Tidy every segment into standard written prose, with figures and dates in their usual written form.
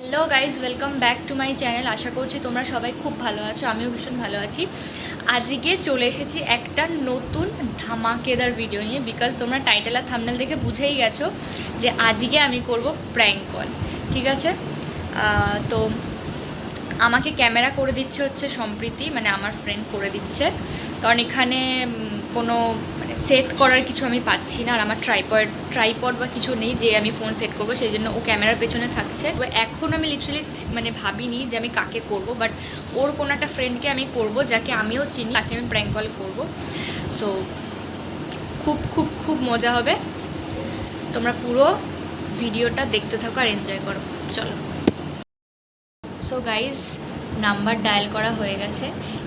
Hello guys, welcome back to my channel. আশা করছি তোমরা সবাই খুব ভালো আছো, আমিও ভীষণ ভালো আছি। আজকে চলে এসেছি একটা নতুন ধামাকেদার ভিডিও নিয়ে, বিকজ তোমরা টাইটেল আর থাম্বনেল দেখে বুঝেই গেছো যে আজকে আমি করব প্র্যাঙ্ক কল। ঠিক আছে, তো আমাকে ক্যামেরা করে দিচ্ছে হচ্ছে সম্প্রীতি, মানে আমার ফ্রেন্ড করে দিচ্ছে, কারণ এখানে কোনো মানে সেট করার কিছু আমি পাচ্ছি না, আর আমার ট্রাইপড বা কিছু নেই যে আমি ফোন সেট করবো, সেই জন্য ও ক্যামেরার পেছনে থাকছে। এখন আমি লিটারালি মানে ভাবিনি যে আমি কাকে করব, বাট ওর কোনো একটা ফ্রেন্ডকে আমি করব যাকে আমিও চিনি, তাকে আমি প্র্যাঙ্ক কল করবো। সো খুব খুব খুব মজা হবে, তোমরা পুরো ভিডিওটা দেখতে থাকো আর এনজয় করো। চলো। সো গাইজ, নাম্বার ডায়াল করা হয়ে গেছে,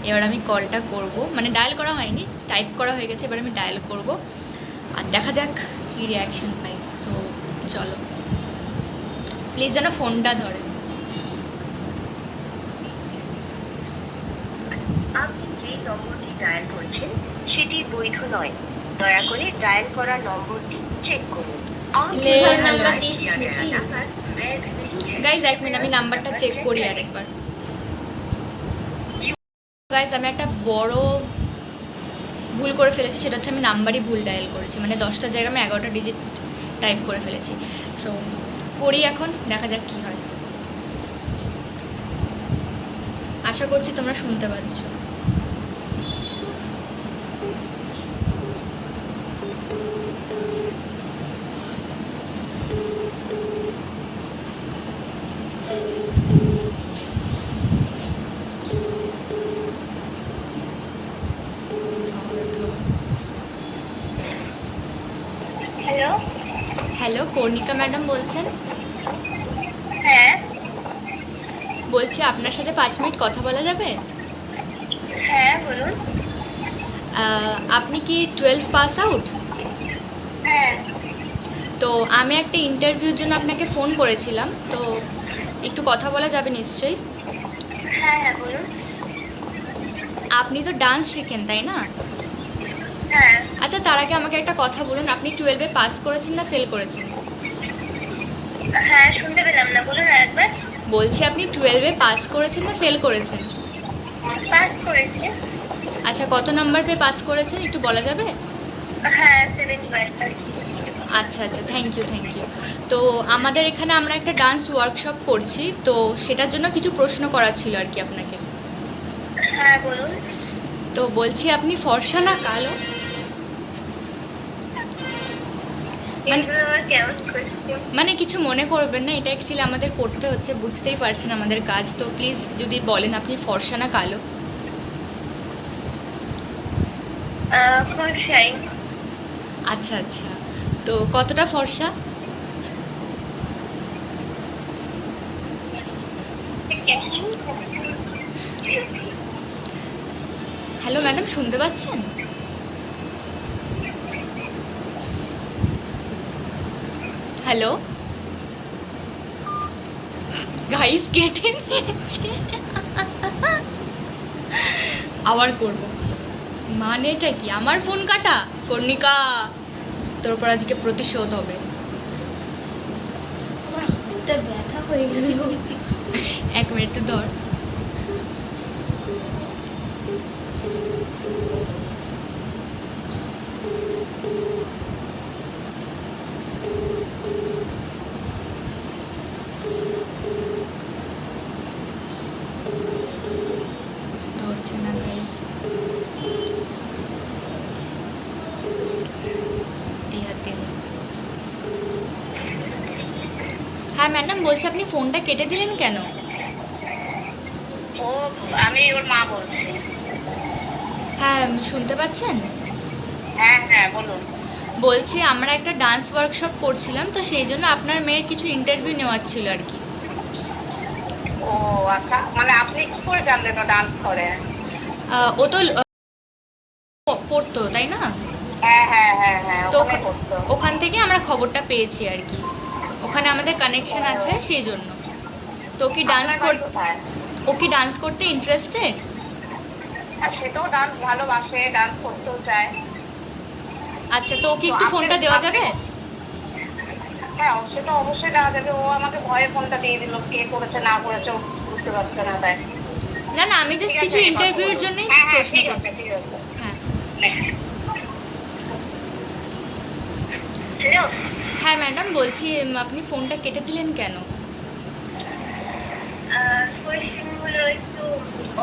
এবার আমি কলটা করব, মানে ডায়াল করা হয়নি, টাইপ করা হয়ে গেছে, এবার আমি ডায়াল করব আর দেখা যাক কী রিয়াকশন পাই। সো চলো, প্লিজ যেন ফোনটা ধরে। আপনি যে নম্বরটি ডায়াল করছেন সেটি বৈধ নয়, দয়া করে ডায়াল করা নম্বরটি চেক করুন। গাইজ এক মিনিট, আমি নাম্বারটা চেক করি আরেকবার। গাইজ, আমি একটা বড় ভুল করে ফেলেছি, সেটা হচ্ছে আমি নাম্বারই ভুল ডায়াল করেছি, মানে 10টার জায়গায় আমি 11টা ডিজিট টাইপ করে ফেলেছি। সো করি এখন, দেখা যাক কী হয়। আশা করছি তোমরা শুনতে পাচ্ছ। হ্যালো। হ্যালো, কর্ণিকা ম্যাডাম বলছেন? হ্যাঁ। বলছি আপনার সাথে 5 মিনিট কথা বলা যাবে? হ্যাঁ, বলুন। আপনি কি 12 পাস আউট? হ্যাঁ। তো আমি একটা ইন্টারভিউর জন্য আপনাকে ফোন করেছিলাম, তো একটু কথা বলা যাবে নিশ্চয়ই? হ্যাঁ হ্যাঁ, বলুন। আপনি তো ডান্স শেখেন, তাই না? হ্যাঁ। আচ্ছা, তার আগে আমাকে একটা কথা বলুন, আপনি 12-এ পাস করেছেন না ফেল করেছেন? হ্যাঁ, শুনতে পেলাম না, বলুন আরেকবার। বলছি আপনি 12-এ পাস করেছেন না ফেল করেছেন? পাস করেছি। আচ্ছা, কত নাম্বার পেয়ে পাস করেছেন একটু বলা যাবে? হ্যাঁ, 75। আচ্ছা আচ্ছা, থ্যাংক ইউ থ্যাংক ইউ। তো আমাদের এখানে আমরা একটা ডান্স ওয়ার্কশপ করছি, তো সেটার জন্য কিছু প্রশ্ন করার ছিল আর কি আপনাকে। হ্যাঁ, বলুন। তো বলছি আপনি ফর্সা না কালো? এগুলো আবার কেমন কোয়েশ্চেন? মানে কিছু মনে করবেন না, এটা অ্যাকচুয়ালি আমাদের করতে হচ্ছে, বুঝতেই পারছেন আমাদের কাজ, তো প্লিজ যদি বলেন আপনি ফর্সা না কালো? ফর্সাই। আচ্ছা আচ্ছা, তো কতটা ফর্সা? হ্যালো ম্যাডাম, শুনতে পাচ্ছেন? হ্যালো গাইস, কেটে নিয়েছে। আবার করব, মানেটা কি? আমার ফোন কাটা? কর্ণিকা, তোর উপর আজকে প্রতিশোধ হবে। ব্যথা হয়ে গেল। 1 মিনিট একটু ধর। ধরছে না গাইস, এই হাত দিয়ে ধর। হ্যাঁ ম্যাডাম, বলছি আপনি ফোনটা কেটে দিলেন কেন? ও, আমি ওর মা বলছি। হ্যাঁ, শুনতে পাচ্ছেন? হ্যাঁ হ্যাঁ, বলুন। বলছি আমরা একটা ডান্স ওয়ার্কশপ করছিলাম, তো সেই জন্য আপনার মেয়ের কিছু ইন্টারভিউ নেওয়ার ছিল আর কি। ও আচ্ছা, মানে আপনি কি করে জানলেন ও ডান্স করে? ও তো পড়তো, তাই না? হ্যাঁ হ্যাঁ হ্যাঁ হ্যাঁ, তো ওখানে করতো। ওখান থেকে আমরা খবরটা পেয়েছি আর কি, ওখানে আমাদের কানেকশন আছে সেই জন্য। তো কি ডান্স আপনার বাড়ি কোথায়? ও কি ডান্স করতে ইন্টারেস্টেড? হ্যাঁ, সেটাও ডান্স ভালোবাসে, ডান্স করতেও চায়। আচ্ছা, তো ওকে একটু ফোনটা দেওয়া যাবে? হ্যাঁ, সেটা অবশ্যই দেওয়া যাবে। ও আমাকে ভয়ে ফোনটা দিয়ে দিল, কে করেছে না করেছে ও বুঝতে পারছে না তাই। না না, আমি জাস্ট ঠিক কিছু আছে, কথা ইন্টারভিউর বলুন। জন্যই হ্যাঁ হ্যাঁ, প্রশ্ন ঠিক আছে করছি। ঠিক আছে। হ্যাঁ হ্যালো। হ্যাঁ ম্যাডাম, বলছি আপনি ফোনটা কেটে দিলেন কেন? কোয়েশ্চেনগুলো একটু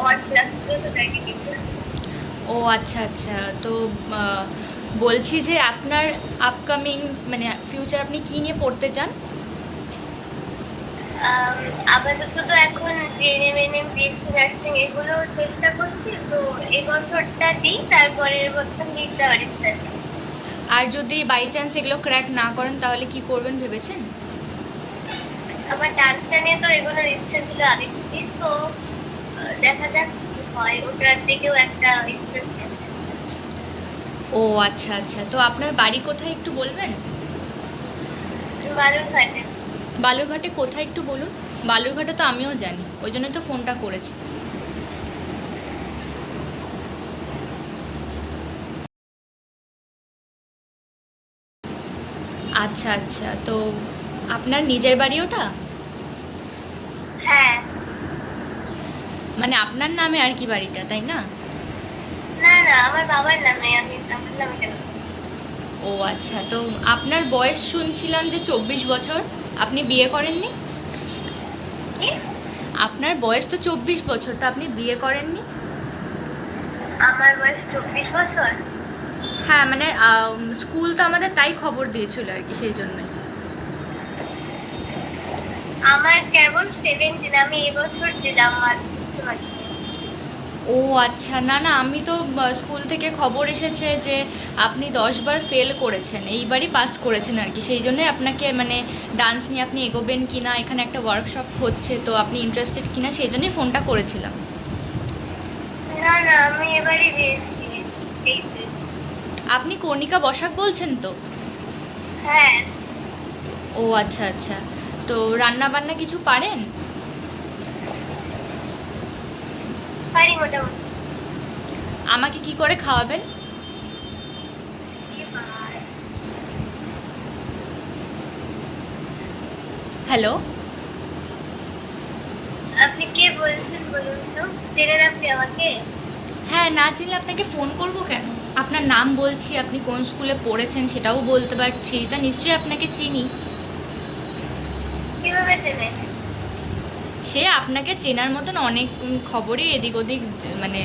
অড লাগছিল তো তাই কিন্তু। ও আচ্ছা আচ্ছা, তো আহ, বলছি যে আপনার আপকামিং মানে ফিউচার আপনি কী নিয়ে পড়তে চান? আপাতত তো এখন জেএনএম এনএম বিএসসি নার্সিং এগুলো চেষ্টা করছি, তো এই বছরটা দিই, তারপরের বছর দিতে দেওয়ার ইচ্ছা আছে। আর যদি বাই চান্স এগুলো ক্র্যাক না করেন তাহলে কি করবেন ভেবেছেন? আমার ডান্সটা নিয়ে তো এগোনোর ইচ্ছা ছিল আগে থেকে, তো দেখা যাক কি হয়, ওটার দিকেও একটা ইন্টারেস্ট আছে। ও আচ্ছা আচ্ছা, তো আপনার বাড়ি কোথায় একটু বলবেন? বালুরঘাটে। বালুরঘাটে কোথায় একটু বলুন। বালুরঘাটে তো আমিও জানি, ওই জন্য তো ফোনটা করেছি। আচ্ছা আচ্ছা, তো আপনার নিজের বাড়ি ওটা? হ্যাঁ। মানে আপনার নামে আর কি বাড়িটা, তাই না? না না, আমার বাবার নামে, আমি আমার নামে কেন? ও আচ্ছা, তো আপনার বয়স শুনছিলাম যে 24 বছর, আপনি বিয়ে করেননি? কি? আপনার বয়স তো 24 বছর, তো আপনি বিয়ে করেননি? আমার বয়স 24 বছর। হ্যাঁ মানে স্কুল তো আমাদের তাই খবর দিয়েছিল আর কি, সেই জন্যই। আমার কেবল 17, আমি এবছর দিলাম আর বুঝতে পারছি না। ও আচ্ছা, না না, আমি তো স্কুল থেকে খবর এসেছে যে আপনি 10বার ফেল করেছেন, এইবারই পাস করেছেন আর কি, সেই জন্যই আপনাকে মানে ডান্স নিয়ে আপনি এগোবেন কি না, এখানে একটা ওয়ার্কশপ হচ্ছে, তো আপনি ইন্টারেস্টেড কি না সেই জন্যই ফোনটা করেছিলাম। না না, আমি এবারই দিয়েছি, দিয়েছি। আপনি কর্ণিকা বসাক বলছেন তো? হ্যাঁ, ও আচ্ছা আচ্ছা, তো রান্না বান্না কিছু পারেন? পারি মোটামুটি। আমাকে কি করে খাওয়াবেন? এবার হ্যালো। আপনি কে বলছেন বলুন তো, চেনেন আপনি আমাকে? হ্যাঁ, না চিনলে আপনাকে ফোন করব কেন? আপনার নাম বলছি, আপনি কোন স্কুলে পড়েছেন সেটাও বলতে পারছি, তা নিশ্চয়ই আপনাকে চিনি। কিভাবে চেনেন? সে আপনাকে চেনার মতন অনেক খবরই এদিক ওদিক মানে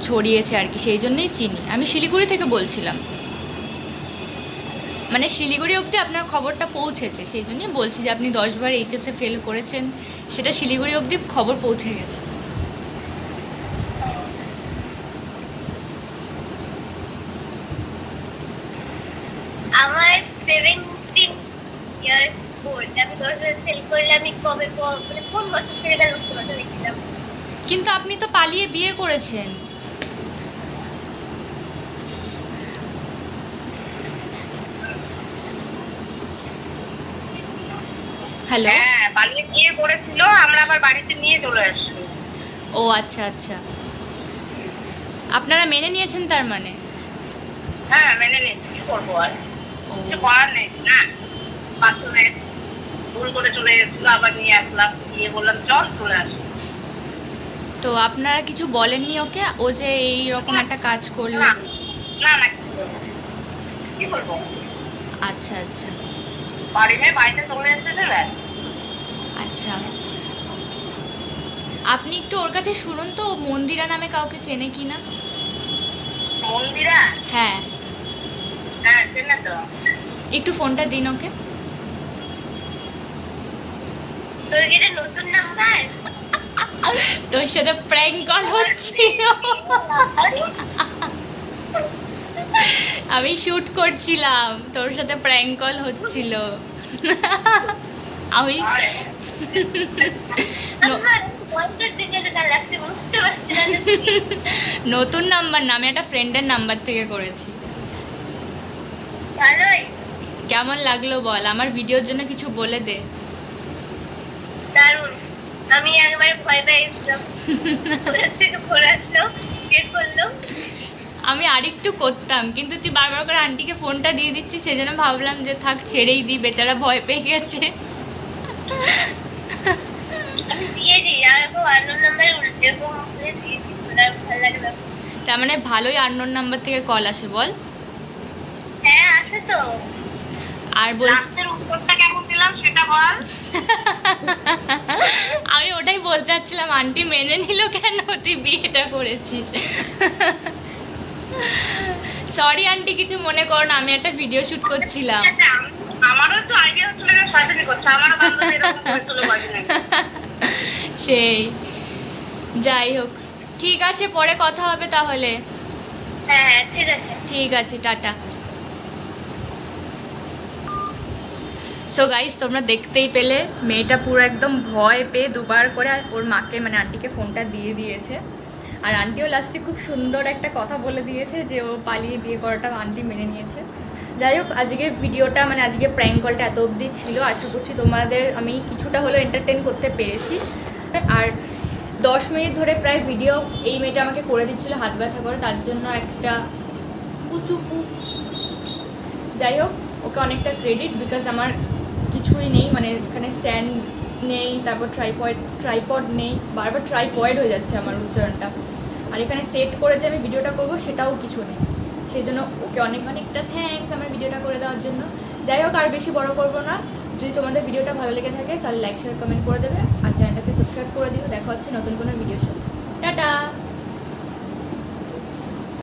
ছড়িয়েছে আর কি, সেই জন্যই চিনি। আমি শিলিগুড়ি থেকে বলছিলাম, মানে শিলিগুড়ি অবধি আপনার খবরটা পৌঁছেছে, সেই জন্যই বলছি যে আপনি 10বার এইচএসে ফেল করেছেন, সেটা শিলিগুড়ি অবধি খবর পৌঁছে গেছে। আমার 17 ইয়ার্স ওল্ড, আমি 10 বার ফেল করলে আমি কবে মানে কোন বছর থেকে তার উত্তর কথা লিখলাম? কিন্তু আপনি তো পালিয়ে বিয়ে করেছেন। হ্যালো। হ্যাঁ, পালিয়ে বিয়ে করেছিল, আমরা আবার বাড়িতে নিয়ে চলে আসছি। ও আচ্ছা আচ্ছা, আপনারা মেনে নিয়েছেন তার মানে? হ্যাঁ, মেনে নিয়েছি, কি করবো আর, ও কিছু করার নেই না। বাথরুমে ভুল করে চলে এসেছিল, আবার নিয়ে আসলাম, গিয়ে বললাম চল চলে আসি। তো আপনারা কিছু বলেননি ওকে, ও যে এই রকম একটা কাজ করলো? না না না, কি করবো? আচ্ছা আচ্ছা বাড়ি মেয়ে বাড়িতে চলে এসেছে না। আচ্ছা, আপনি একটু ওর কাছে শুনুন তো, ও মন্দিরা নামে কাউকে চেনে কি না। মন্দিরা? হ্যাঁ, হ্যাঁ, চেনে তো। একটু ফোনটা দিন ওকে। তোর কি এটা নতুন নাম্বার? তোর সাথে প্র্যাঙ্ক কল হচ্ছিল, আমি শুট করছিলাম, তোর সাথে প্র্যাঙ্ক কল হচ্ছিল। আমি ন- আমার বয়সের দিকে যেটা লাগছে বুঝতে পারছি না যে কি। নতুন নাম্বার না, আমি একটা ফ্রেন্ডের নাম্বার থেকে করেছি। ভালোই। কেমন লাগলো বল, আমার ভিডিওর জন্য কিছু বলে দে। দারুণ। আমি একবার ভয় পেয়েছিলাম, কোথা থেকে ফোন আসলো, কে করলো? আমি আরেকটু করতাম, কিন্তু তুই বারবার করে আন্টিকে ফোনটা দিয়ে দিচ্ছিস, সেজন্য ভাবলাম যে থাক ছেড়েই দিই, বেচারা ভয় পেয়ে গেছে। আমি দিয়ে দিই, আর আননোন নাম্বারে এরকম দিয়ে দিই, ভালো লাগে না। তার মানে ভালোই আননোন নাম্বার থেকে কল আসে বল। হ্যাঁ আছে তো। আর বল, লাস্টের উত্তরটা কেমন দিলাম সেটা বল। আমি ওটাই বলতে চাচ্ছিলাম, আন্টি মেনে নিল কেন তুই বিয়েটা করেছিস? সরি আন্টি, কিছু মনে করো না, আমি একটা ভিডিও শুট করছিলাম। আচ্ছা, আমারও তো আইডিয়া হচ্ছিল না শয়তানি করছে, আমারও বান্ধবী এরকম করেছিল কয়েকদিন আগে। সেই, যাই হোক, ঠিক আছে, পরে কথা হবে তাহলে। হ্যাঁ হ্যাঁ ঠিক আছে। ঠিক আছে, টাটা। সো গাইস, তোমরা দেখতেই পেলে মেয়েটা পুরো একদম ভয় পেয়ে দুবার করে আর ওর মাকে মানে আন্টিকে ফোনটা দিয়ে দিয়েছে। আর আন্টিও লাস্টে খুব সুন্দর একটা কথা বলে দিয়েছে যে ও পালিয়ে বিয়ে করাটা আন্টি মেনে নিয়েছে। যাই হোক, আজকের ভিডিওটা মানে আজকে প্র্যাঙ্ক কলটা এত অবধি ছিল। আশা করছি তোমাদের আমি কিছুটা হলেও এন্টারটেন করতে পেরেছি। আর 10 মিনিট ধরে প্রায় ভিডিও এই মেয়েটা আমাকে করে দিচ্ছিলো হাত ব্যথা করে, তার জন্য একটা পুচুপু। যাই হোক, ওকে অনেকটা ক্রেডিট, বিকজ আমার কিছুই নেই, মানে এখানে স্ট্যান্ড নেই, তারপর ট্রাইপড নেই, বারবার ট্রাইপয়েড হয়ে যাচ্ছে আমার উচ্চারণটা। আর এখানে সেট করে যে আমি ভিডিওটা করবো সেটাও কিছু নেই, সেই জন্য ওকে অনেকটা থ্যাঙ্কস আমার ভিডিওটা করে দেওয়ার জন্য। যাই হোক, আর বেশি বড় করবো না। যদি তোমাদের ভিডিওটা ভালো লেগে থাকে তাহলে লাইক শেয়ার কমেন্ট করে দেবে, আর চ্যানেলটাকে সাবস্ক্রাইব করে দিও। দেখা হচ্ছে নতুন কোনো ভিডিওর সাথে। টাটা।